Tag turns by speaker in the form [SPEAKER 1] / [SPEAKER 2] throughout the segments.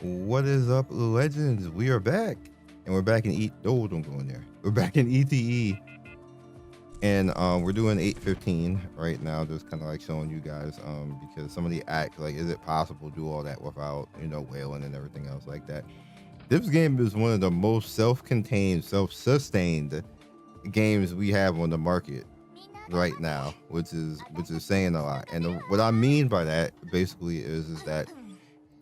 [SPEAKER 1] What is up, legends? We are back, and we're back in Oh, don't go in there. We're back in E.T.E, and we're doing 8:15 right now. Just kind of like showing you guys, because some of the act like, is it possible to do all that without whaling and everything else like that? This game is one of the most self-contained, self-sustained games we have on the market right now, which is saying a lot. And what I mean by that basically is that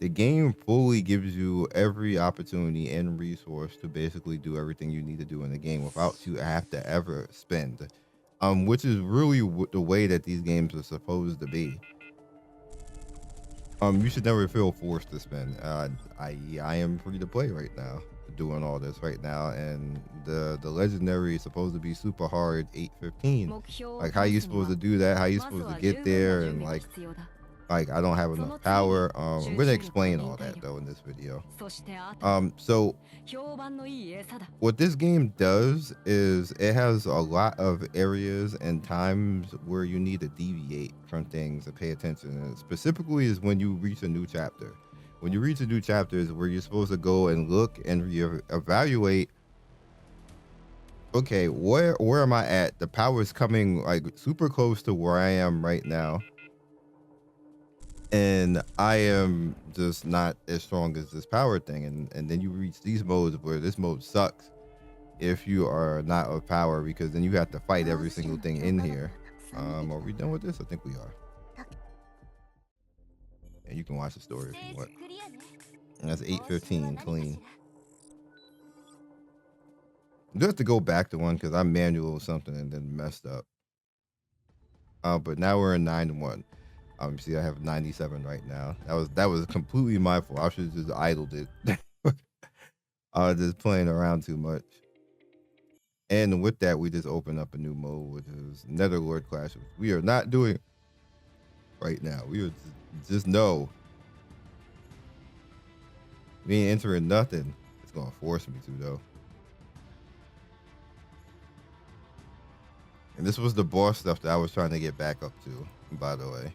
[SPEAKER 1] the game fully gives you every opportunity and resource to basically do everything you need to do in the game without you have to ever spend, which is really the way that these games are supposed to be. You should never feel forced to spend. I am free to play right now, doing all this right now, and the legendary is supposed to be super hard 8:15. Like, how you supposed to do that? How you supposed to get there? And like I don't have enough power. I'm gonna explain all that though in this video. So what this game does is it has a lot of areas and times where you need to deviate from things and pay attention. And specifically is when you reach a new chapter. When you reach a new chapter is where you're supposed to go and look and evaluate. Okay, where am I at? The power is coming like super close to where I am right now, and I am just not as strong as this power thing. And then you reach these modes where this mode sucks if you are not of power, because then you have to fight every single thing in here. Are we done with this? I think we are. And you can watch the story if you want. And that's 8:15 clean. You do have to go back to one because I manual something and then messed up. But now we're in 9-1. See, I have 97 right now. That was completely my fault. I should have just idled it. I was just playing around too much. And with that, we just open up a new mode, which is Netherlord Clash, which we are not doing right now. We are just no. We ain't entering nothing. It's gonna force me to though. And this was the boss stuff that I was trying to get back up to, by the way.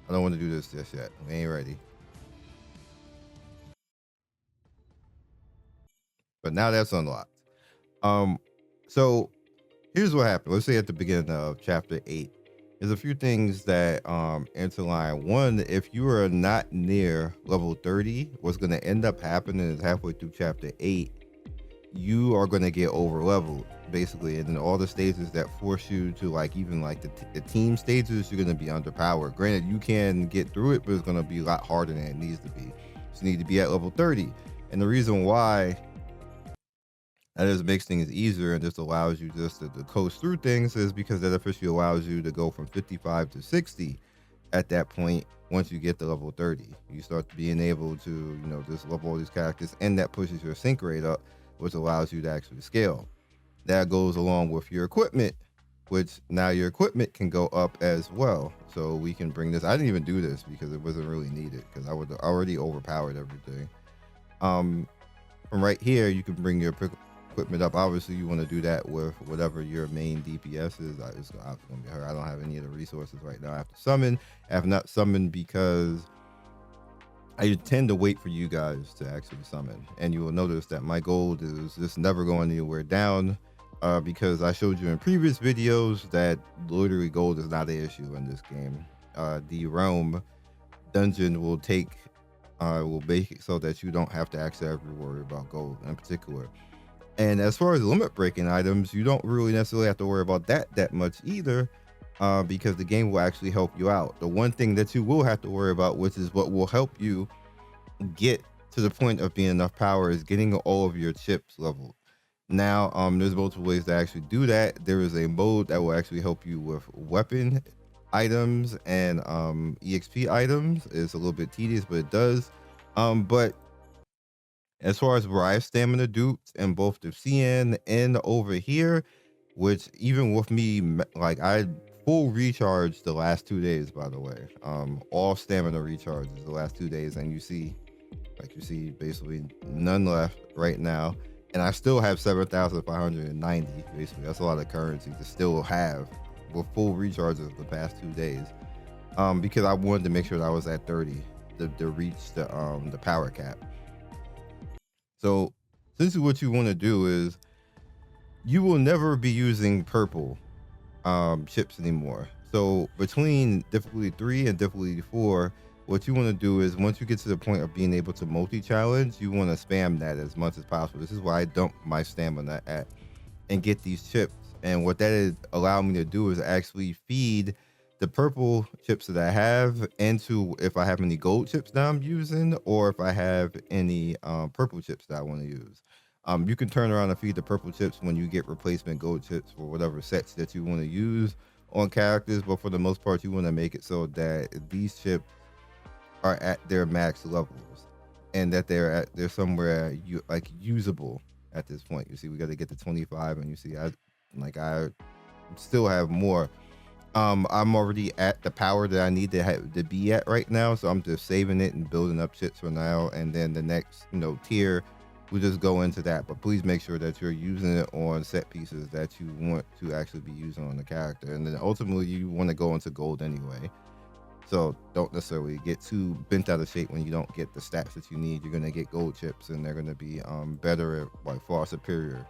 [SPEAKER 1] I don't want to do this just yet. We ain't ready. But now that's unlocked. So here's what happened. Let's say at the beginning of chapter 8. There's a few things that interline. One, if you are not near level 30, what's going to end up happening is halfway through chapter 8, you are going to get over leveled basically, and then all the stages that force you to like even like the team stages, you're going to be underpowered. Granted, you can get through it, but it's going to be a lot harder than it needs to be. So you need to be at level 30, and the reason why that just makes things easier and just allows you just to coast through things is because that officially allows you to go from 55 to 60 at that point. Once you get to level 30, you start being able to just level all these characters, and that pushes your sync rate up, which allows you to actually scale. That goes along with your equipment, which now your equipment can go up as well. So we can bring this. I didn't even do this because it wasn't really needed, because I would already overpowered everything. From right here, you can bring your equipment up. Obviously, you want to do that with whatever your main DPS is. It's going to be her. I don't have any of the resources right now. I have to summon. I have not summoned because I tend to wait for you guys to actually summon, and you will notice that my gold is just never going anywhere down, because I showed you in previous videos that literally gold is not an issue in this game. The realm dungeon will make it so that you don't have to actually ever worry about gold in particular. And as far as limit breaking items, you don't really necessarily have to worry about that much either, because the game will actually help you out. The one thing that you will have to worry about, which is what will help you get to the point of being enough power, is getting all of your chips leveled. Now, there's multiple ways to actually do that. There is a mode that will actually help you with weapon items and EXP items. It's a little bit tedious, but it does. But as far as where I have stamina duped in both the Scion and over here, which even with me, like, I full recharge the last 2 days, by the way. All stamina recharges the last 2 days, and you see basically none left right now. And I still have 7,590. Basically, that's a lot of currency to still have with full recharges the past 2 days. Because I wanted to make sure that I was at 30 to reach the power cap. So essentially what you want to do is you will never be using purple chips anymore. So between difficulty 3 and difficulty 4, what you want to do is once you get to the point of being able to multi-challenge, you want to spam that as much as possible. This is why I dump my stamina at and get these chips. And what that is allow me to do is actually feed the purple chips that I have into if I have any gold chips that I'm using, or if I have any purple chips that I want to use. You can turn around and feed the purple chips when you get replacement gold chips for whatever sets that you want to use on characters, but for the most part, you want to make it so that these chips are at their max levels and that they're somewhere like usable at this point. You see, we got to get to 25, and you see, I still have more. I'm already at the power that I need to be at right now, so I'm just saving it and building up chips for now, and then the next tier we'll just go into that. But please make sure that you're using it on set pieces that you want to actually be using on the character, and then ultimately you want to go into gold anyway. So don't necessarily get too bent out of shape when you don't get the stats that you need. You're gonna get gold chips, and they're gonna be better, like far superior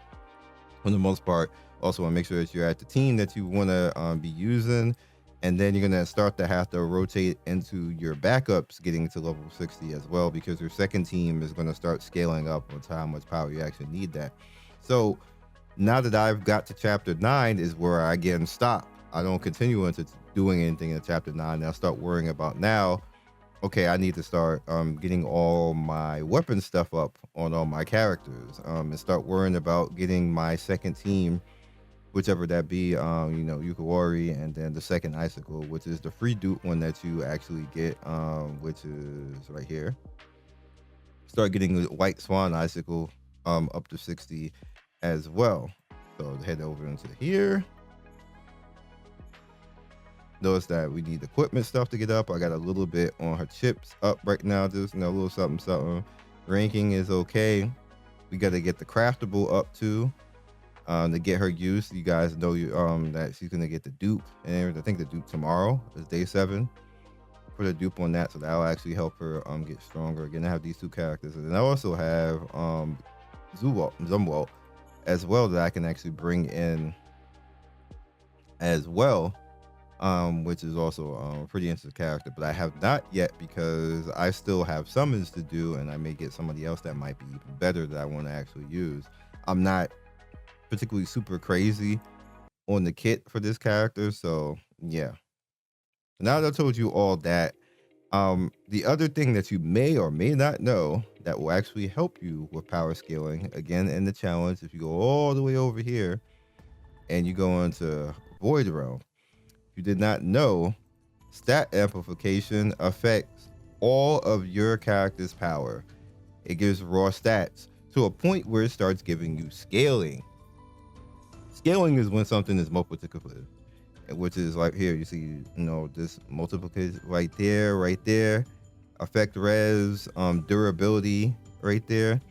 [SPEAKER 1] for the most part. Also, want to make sure that you're at the team that you want to be using, and then you're gonna start to have to rotate into your backups getting to level 60 as well, because your second team is gonna start scaling up on how much power you actually need that. So now that I've got to chapter 9 is where I again stop. I don't continue into doing anything in chapter 9. I'll start worrying about now, okay, I need to start getting all my weapon stuff up on all my characters, and start worrying about getting my second team, whichever that be, Yukawari, and then the second icicle, which is the free dupe one that you actually get, which is right here. Start getting the white swan icicle up to 60 as well. So head over into here. Notice that we need equipment stuff to get up. I got a little bit on her chips up right now, just a little something something. Ranking is okay. We got to get the craftable up too, to get her use. You guys know that she's gonna get the dupe, and I think the dupe tomorrow is day 7. Put a dupe on that, so that'll actually help her get stronger. Again, I have these two characters, and then I also have Zumwalt as well that I can actually bring in as well, which is also a pretty interesting character, but I have not yet because I still have summons to do, and I may get somebody else that might be even better that I want to actually use. I'm not particularly super crazy on the kit for this character, so yeah. Now that I told you all that, the other thing that you may or may not know that will actually help you with power scaling, again in the challenge, if you go all the way over here and you go into Void Realm, you did not know, stat amplification affects all of your character's power. It gives raw stats to a point where it starts giving you scaling. Scaling is when something is multiplicative, which is like here, you see, this multiplication right there, effect res, durability right there.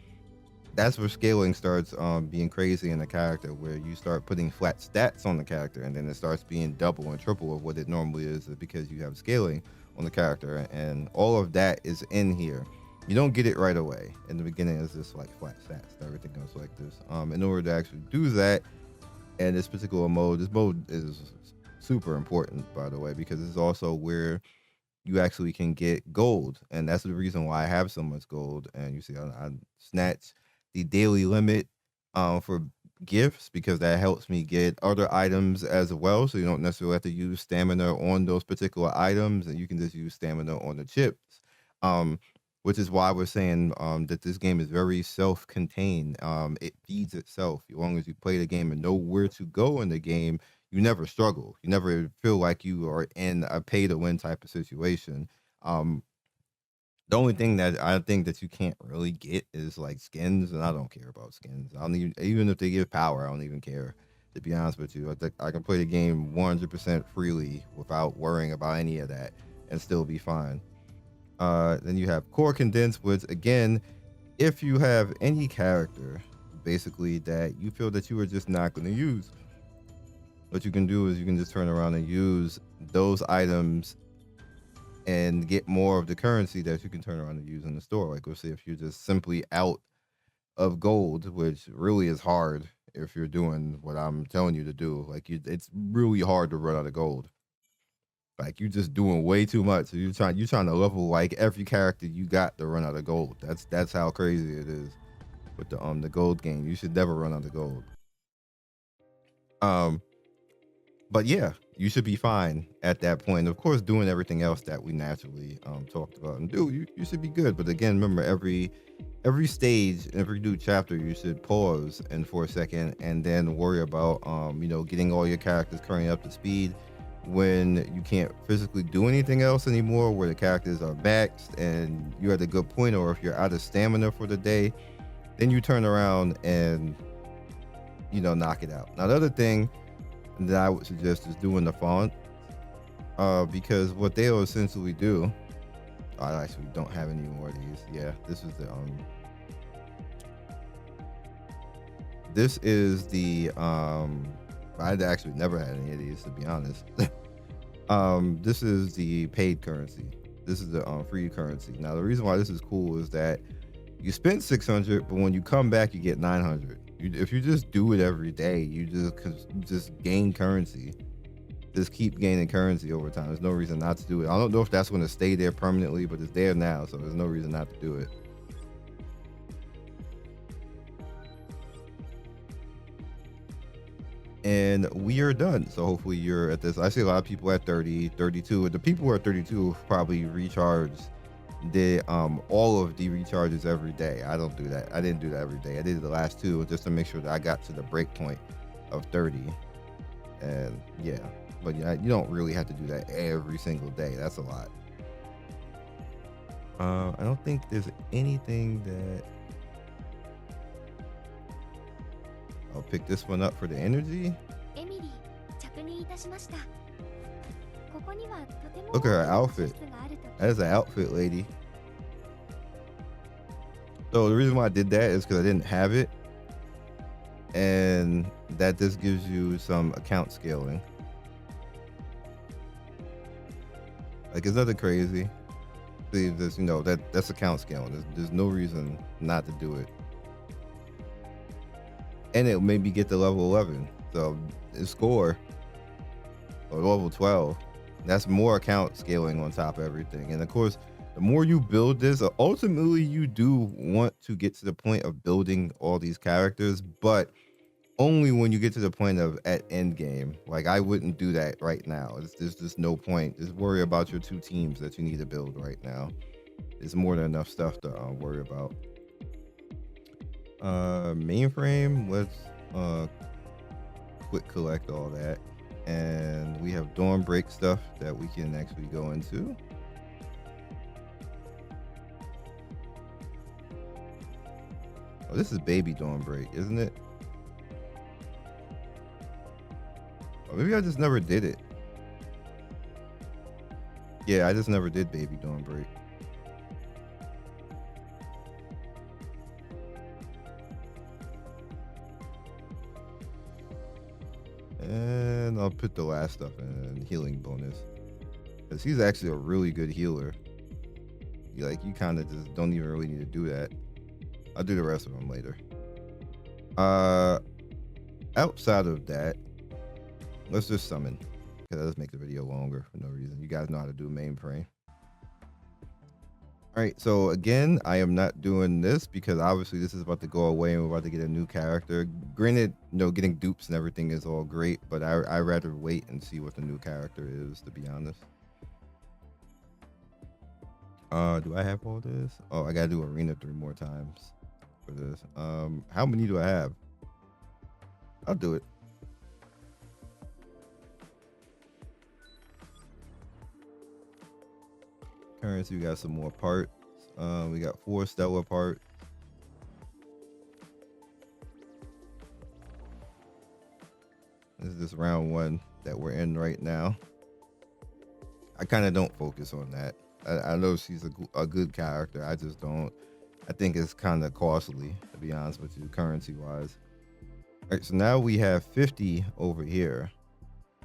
[SPEAKER 1] That's where scaling starts being crazy in the character, where you start putting flat stats on the character, and then it starts being double and triple of what it normally is because you have scaling on the character, and all of that is in here. You don't get it right away. In the beginning, it's just like flat stats. Everything goes like this. In order to actually do that, and this particular mode, this mode is super important, by the way, because it's also where you actually can get gold, and that's the reason why I have so much gold. And you see, I snatch the daily limit for gifts, because that helps me get other items as well, so you don't necessarily have to use stamina on those particular items, and you can just use stamina on the chips, which is why we're saying that this game is very self-contained. It feeds itself. As long as you play the game and know where to go in the game, you never struggle. You never feel like you are in a pay to win type of situation. The only thing that I think that you can't really get is like skins, and I don't care about skins. I don't even if they give power, I don't even care. To be honest with you, I think I can play the game 100% freely without worrying about any of that and still be fine. Then you have core condensed, which again, if you have any character basically that you feel that you are just not going to use, what you can do is you can just turn around and use those items and get more of the currency that you can turn around and use in the store. Like, let's say if you're just simply out of gold, which really is hard if you're doing what I'm telling you to do. Like it's really hard to run out of gold. Like you just doing way too much. So you're trying to level like every character you got to run out of gold. That's how crazy it is with the gold game. You should never run out of gold. Um, but yeah, you should be fine at that point. Of course, doing everything else that we naturally talked about and do, you should be good. But again, remember every stage, every new chapter, you should pause and for a second and then worry about getting all your characters currently up to speed when you can't physically do anything else anymore, where the characters are maxed and you're at a good point, or if you're out of stamina for the day, then you turn around and knock it out. Now the other thing that I would suggest is doing the font, because what they'll essentially do, I actually don't have any more of these. Yeah, this is the I'd actually never had any of these, to be honest. This is the paid currency. This is the free currency. Now the reason why this is cool is that you spend 600, but when you come back you get 900. If you just do it every day, you just gain currency. Just keep gaining currency over time. There's no reason not to do it. I don't know if that's going to stay there permanently, but it's there now, so there's no reason not to do it. And we are done. So hopefully you're at this. I see a lot of people at 30, 32. The people who are 32 probably recharge all of the recharges every day. I don't do that. I didn't do that every day. I did the last two just to make sure that I got to the break point of 30. And yeah, but you don't really have to do that every single day. That's a lot. I don't think there's anything that I'll pick this one up for the energy. Look at her outfit. That is an outfit, lady. So the reason why I did that is because I didn't have it, and that just gives you some account scaling. Like, it's nothing crazy. See, this, that's account scaling. There's no reason not to do it. And it'll maybe get to level 11. So score, or level 12. That's more account scaling on top of everything. And of course, the more you build this, ultimately you do want to get to the point of building all these characters, but only when you get to the point of at end game. Like, I wouldn't do that right now. There's just no point. Just worry about your 2 teams that you need to build right now. There's more than enough stuff to worry about. Mainframe, let's quick collect all that. And we have Dawn Break stuff that we can actually go into. Oh, this is Baby Dawn Break, isn't it? Or maybe I just never did it. Yeah, I just never did Baby Dawn Break. And I'll put the last stuff in healing bonus, because he's actually a really good healer. You kind of just don't even really need to do that. I'll do the rest of them later. Outside of that, let's just summon, because that does make the video longer for no reason. You guys know how to do mainframe. All right, so again, I am not doing this because obviously this is about to go away and we're about to get a new character. Granted, getting dupes and everything is all great, but I rather wait and see what the new character is, to be honest. Do I have all this? Oh, I gotta do arena 3 more times for this. How many do I have? I'll do it. Currency, we got some more parts. We got 4 stellar parts. This is this round 1 that we're in right now. I kind of don't focus on that. I know she's a good character. I just don't. I think it's kind of costly, to be honest with you, currency wise. All right, so now we have 50 over here.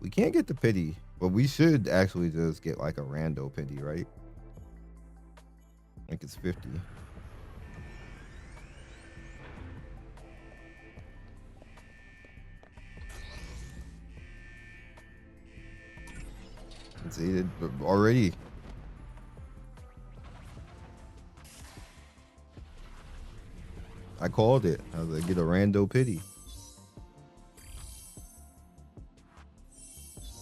[SPEAKER 1] We can't get the pity, but we should actually just get like a rando pity, right? Like it's 50. See it already. I called it. I was like, get a rando pity.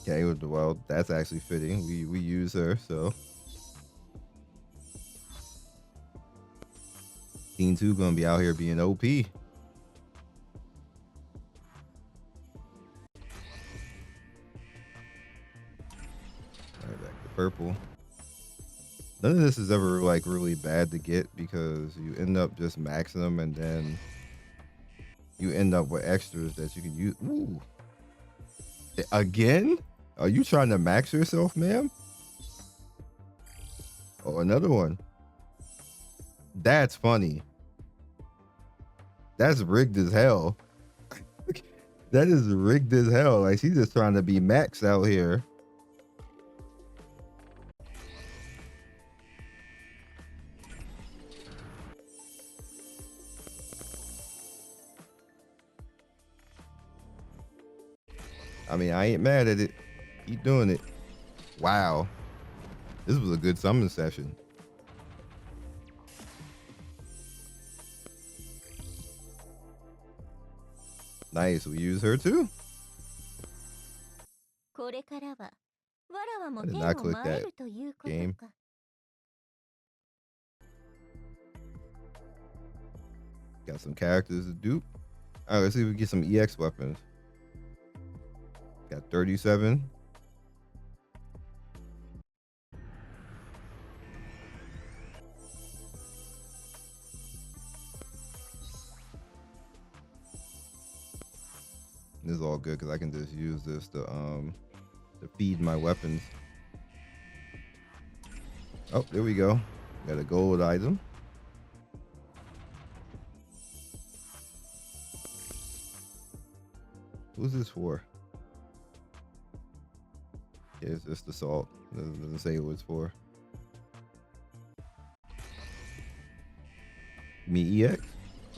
[SPEAKER 1] Okay, well, that's actually fitting. We use her, so. Scene 2 gonna be out here being OP. Right, back to purple. None of this is ever like really bad to get because you end up just maxing them and then you end up with extras that you can use. Ooh. Again? Are you trying to max yourself, ma'am? Oh, another one. That's funny. That's rigged as hell. That is rigged as hell. Like, she's just trying to be maxed out here. I mean, I ain't mad at it. Keep doing it. Wow. This was a good summon session. Nice. We use her too. I did not click that game. Got some characters to dupe. All right, let's see if we get some EX weapons. Got 37. This is all good because I can just use this to feed my weapons. Oh, there we go. Got a gold item. Who's this for? Yeah, it's just assault. Doesn't say who it's for. Me EX?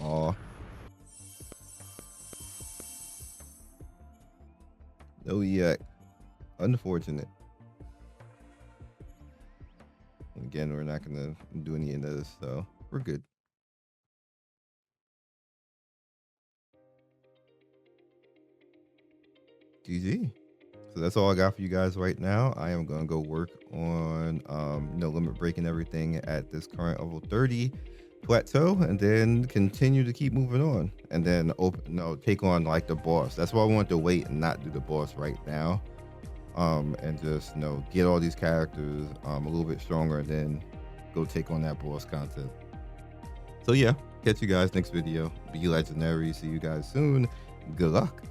[SPEAKER 1] Aw. No EX. Unfortunate. Again, we're not gonna do any of this, so we're good. GG. So that's all I got for you guys right now. I am gonna go work on no limit breaking everything at this current level 30 plateau, and then continue to keep moving on, and then take on like the boss. That's why I want to wait and not do the boss right now, and just get all these characters a little bit stronger, and then go take on that boss content. So yeah, catch you guys next video. Be legendary. See you guys soon. Good luck.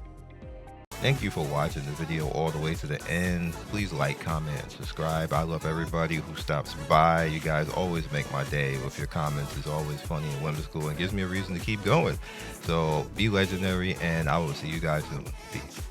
[SPEAKER 1] Thank you for watching the video all the way to the end. Please like, comment, and subscribe. I love everybody who stops by. You guys always make my day with your comments. It's always funny and whimsical and gives me a reason to keep going. So be legendary, and I will see you guys soon. Peace.